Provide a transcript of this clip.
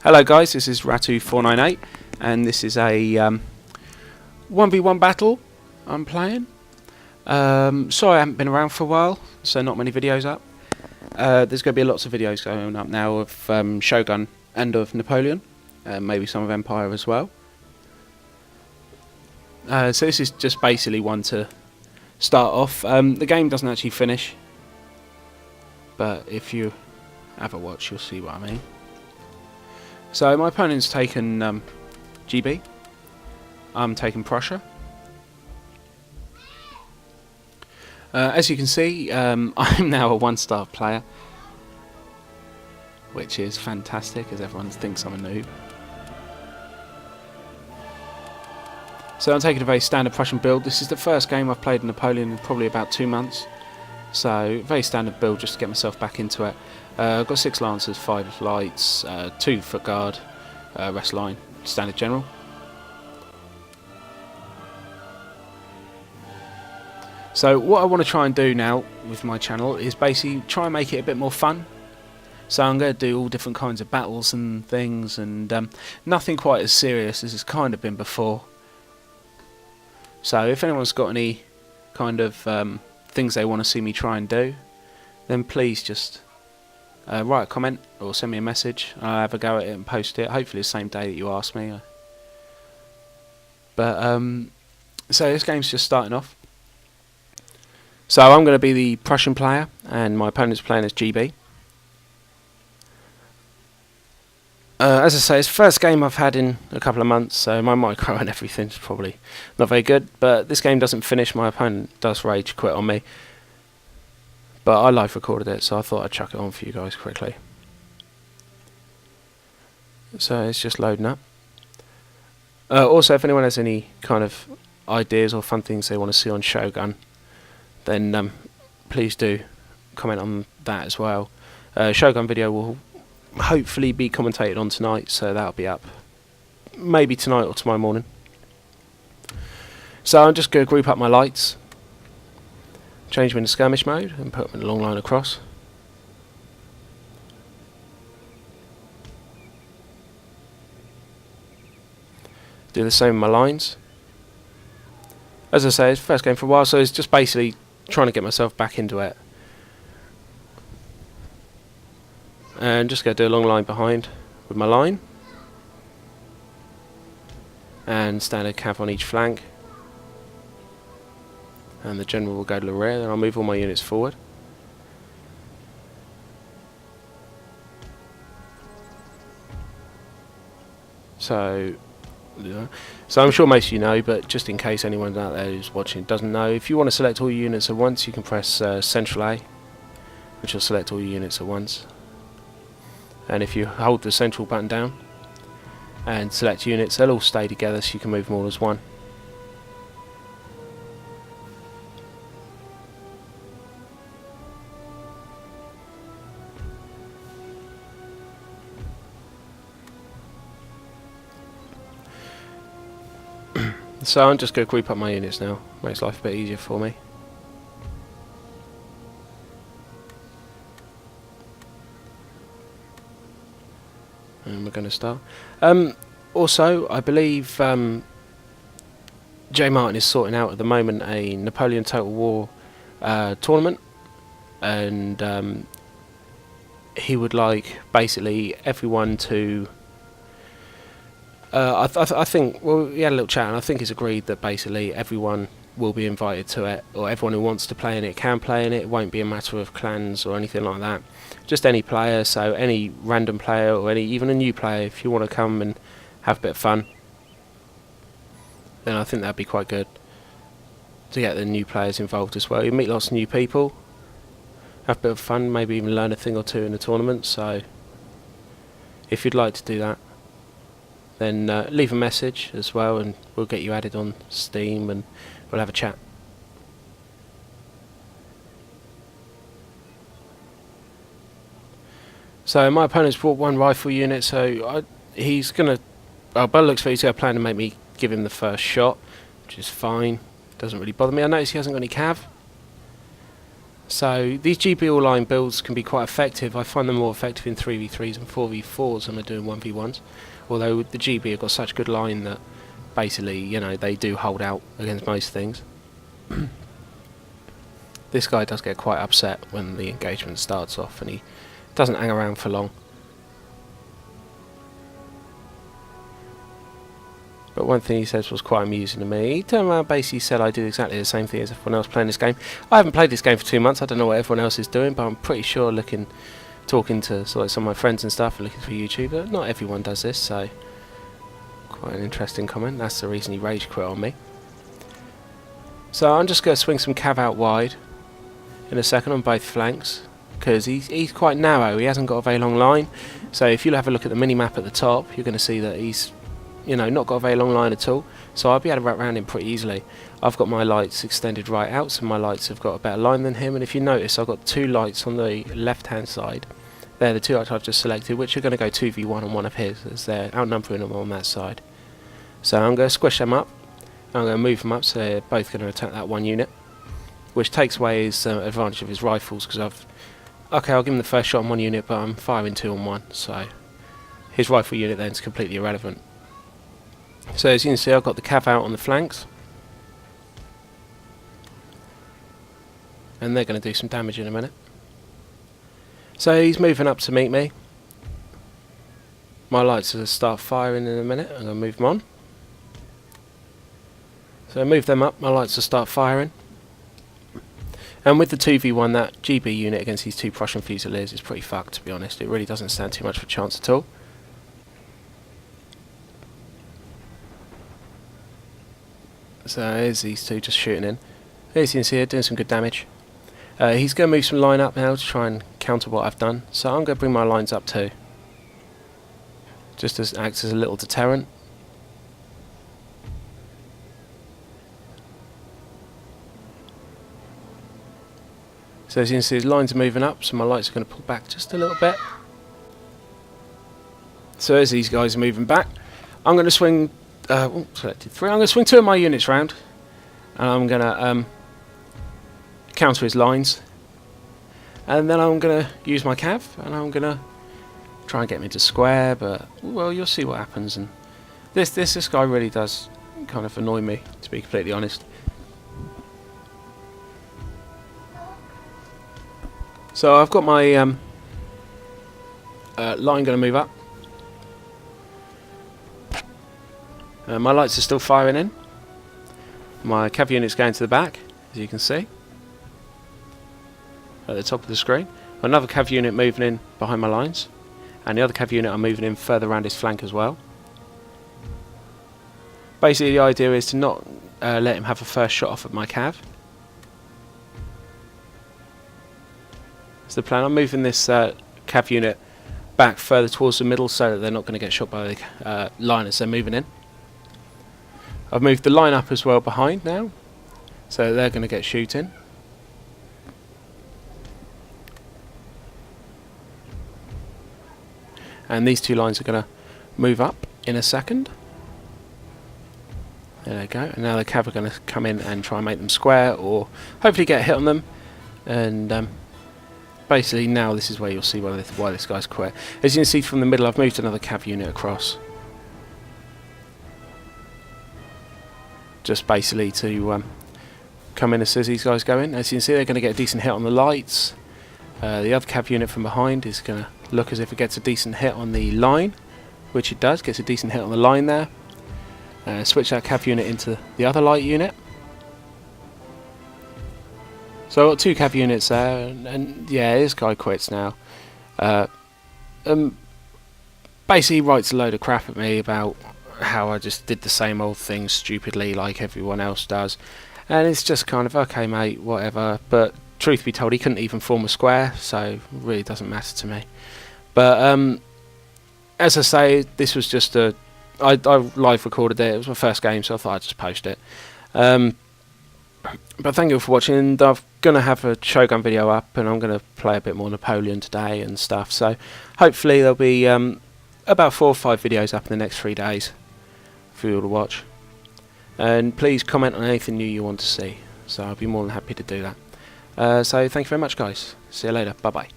Hello guys, this is Rattue 498 and this is a 1v1 battle I'm playing. Sorry I haven't been around for a while, so not many videos up. There's going to be lots of videos going up now of Shogun and of Napoleon, maybe some of Empire as well. So this is just basically one to start off. The game doesn't actually finish, but if you have a watch you'll see what I mean. So my opponent's taken GB, I'm taking Prussia. As you can see, I'm now a 1-star player, which is fantastic as everyone thinks I'm a noob. So I'm taking a very standard Prussian build. This is the first game I've played in Napoleon in probably about 2 months. So very standard build just to get myself back into it. I've got 6 Lancers, 5 Lights, 2 Foot Guard, rest line, standard general. So what I want to try and do now with my channel is basically try and make it a bit more fun. So I'm going to do all different kinds of battles and things, and nothing quite as serious as it's kind of been before. So if anyone's got any kind of things they want to see me try and do, then please just write a comment or send me a message. I'll have a go at it and post it, hopefully the same day that you ask me. But so this game's just starting off. So I'm going to be the Prussian player and my opponent's playing as GB. As I say, it's the first game I've had in a couple of months, so my micro and everything's probably not very good, but this game doesn't finish. My opponent does rage quit on me, but I live recorded it, so I thought I'd chuck it on for you guys quickly. So it's just loading up. Also, if anyone has any kind of ideas or fun things they want to see on Shogun, then please do comment on that as well. Shogun video will hopefully be commentated on tonight, so that'll be up maybe tonight or tomorrow morning. So I'm just going to group up my lights, change them into skirmish mode and put them in a long line across. Do the same with my lines. As I say, it's the first game for a while, so it's just basically trying to get myself back into it. And just going to do a long line behind with my line. And standard cav on each flank. And the general will go to the rear, then I'll move all my units forward. So I'm sure most of you know, but just in case anyone out there who's watching doesn't know, if you want to select all your units at once, you can press Central A, which will select all your units at once. And if you hold the central button down and select units, they'll all stay together, so you can move them all as one. So I'm just going to group up my units now, makes life a bit easier for me. And we're going to start. Also, I believe J Martin is sorting out at the moment a Napoleon Total War tournament, and he would like basically everyone to I think, well, we had a little chat and I think it's agreed that basically everyone will be invited to it, or everyone who wants to play in it can play in it. It won't be a matter of clans or anything like that. Just any player, so any random player or even a new player, if you want to come and have a bit of fun, then I think that'd be quite good to get the new players involved as well. You meet lots of new people, have a bit of fun, maybe even learn a thing or two in the tournament. So if you'd like to do that, then leave a message as well and we'll get you added on Steam and we'll have a chat. So my opponent's brought 1 rifle unit, so he's going to, by the looks of it, he's going to plan to make me give him the first shot, which is fine, doesn't really bother me. I notice he hasn't got any cav, So these GB all-line builds can be quite effective. I find them more effective in 3v3s and 4v4s than I do in 1v1s. Although the GB have got such good line that basically, you know, they do hold out against most things. This guy does get quite upset when the engagement starts off, and he doesn't hang around for long. But one thing he says was quite amusing to me. He turned around and basically said I do exactly the same thing as everyone else playing this game. I haven't played this game for 2 months, I don't know what everyone else is doing, but I'm pretty sure talking to sort of some of my friends and stuff, looking for YouTube, but not everyone does this, so quite an interesting comment. That's the reason he rage quit on me. So I'm just going to swing some cav out wide in a second on both flanks, because he's quite narrow, he hasn't got a very long line. So if you have a look at the mini-map at the top, you're going to see that he's, you know, not got a very long line at all, so I'll be able to wrap around him pretty easily. I've got my lights extended right out, so my lights have got a better line than him, and if you notice I've got 2 lights on the left hand side. They're the 2 lights I've just selected, which are going to go 2v1 on one of his, as they're outnumbering him on that side. So I'm going to squish them up, and I'm going to move them up so they're both going to attack that one unit, which takes away his advantage of his rifles, because okay, I'll give him the first shot on one unit, but I'm firing 2 on one, so his rifle unit then is completely irrelevant. So as you can see, I've got the cav out on the flanks, and they're going to do some damage in a minute. So he's moving up to meet me. My lights will start firing in a minute. I'm going to move them on. So I move them up, my lights will start firing. And with the 2v1, that GB unit against these 2 Prussian Fusiliers is pretty fucked, to be honest. It really doesn't stand too much of a chance at all. So here's these 2 just shooting in. As you can see, they're doing some good damage. He's going to move some line up now to try and counter what I've done. So I'm going to bring my lines up too, just to act as a little deterrent. So as you can see, his lines are moving up, so my lights are going to pull back just a little bit. So as these guys are moving back, I'm going to swing selected 3. I'm going to swing 2 of my units round, and I'm going to counter his lines, and then I'm going to use my cav, and I'm going to try and get him into square, but well, you'll see what happens. And this guy really does kind of annoy me, to be completely honest. So I've got my line going to move up. My lights are still firing in. My cav unit's going to the back, as you can see, at the top of the screen. Another cav unit moving in behind my lines, and the other cav unit are moving in further around his flank as well. Basically the idea is to not let him have a first shot off at my cav. That's the plan. I'm moving this cav unit back further towards the middle so that they're not going to get shot by the line as they're moving in. I've moved the line up as well behind now, so they're going to get shooting. And these 2 lines are going to move up in a second. There they go. And now the cav are going to come in and try and make them square, or hopefully get a hit on them. And basically now this is where you'll see why this guy's quit. As you can see from the middle, I've moved another cav unit across, just basically to come in as soon as these guys go in. As you can see, they're going to get a decent hit on the lights. The other cav unit from behind is going to look as if it gets a decent hit on the line, which it does, gets a decent hit on the line there. Switch that cav unit into the other light unit. So I've got 2 cav units there, and yeah, this guy quits now. Basically he writes a load of crap at me about how I just did the same old thing stupidly like everyone else does, and it's just kind of, okay mate, whatever. But truth be told, he couldn't even form a square, so it really doesn't matter to me. But as I say, this was just I live recorded it. It was my first game, so I thought I'd just post it. But thank you for watching, and I'm going to have a Shogun video up, and I'm going to play a bit more Napoleon today and stuff, so hopefully there'll be about 4 or 5 videos up in the next 3 days for you all to watch. And please comment on anything new you want to see, so I'll be more than happy to do that. So thank you very much, guys. See you later. Bye bye.